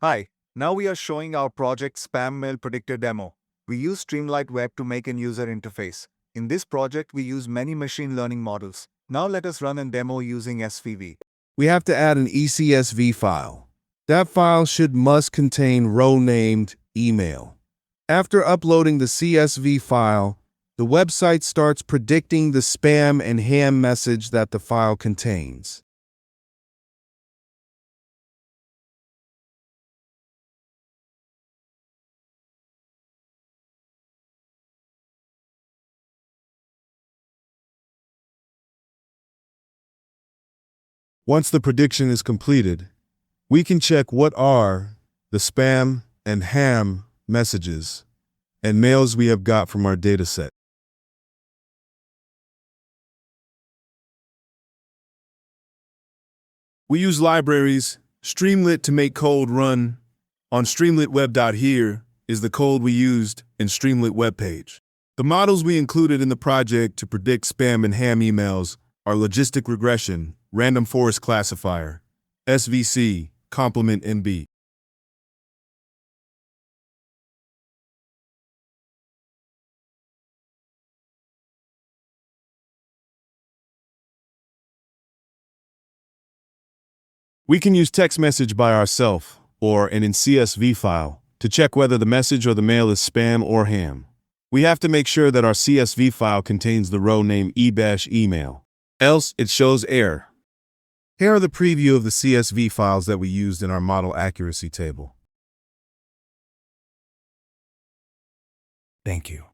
Hi, now we are showing our project Spam Mail Predictor demo. We use Streamlight Web to make an user interface. In this project, we use many machine learning models. Now let us run a demo using SVV. We have to add an ECSV file. That file must contain row named email. After uploading the CSV file, the website starts predicting the spam and ham message that the file contains. Once the prediction is completed, we can check what are the spam and ham messages and mails we have got from our dataset. We use libraries Streamlit to make code run on streamlitweb.here is the code we used in Streamlit web page. The models we included in the project to predict spam and ham emails are logistic regression, random forest classifier, SVC, complement MB. We can use text message by ourselves or an CSV file to check whether the message or the mail is spam or ham. We have to make sure that our CSV file contains the row name email, else it shows error. Here are the preview of the CSV files that we used in our model accuracy table. Thank you.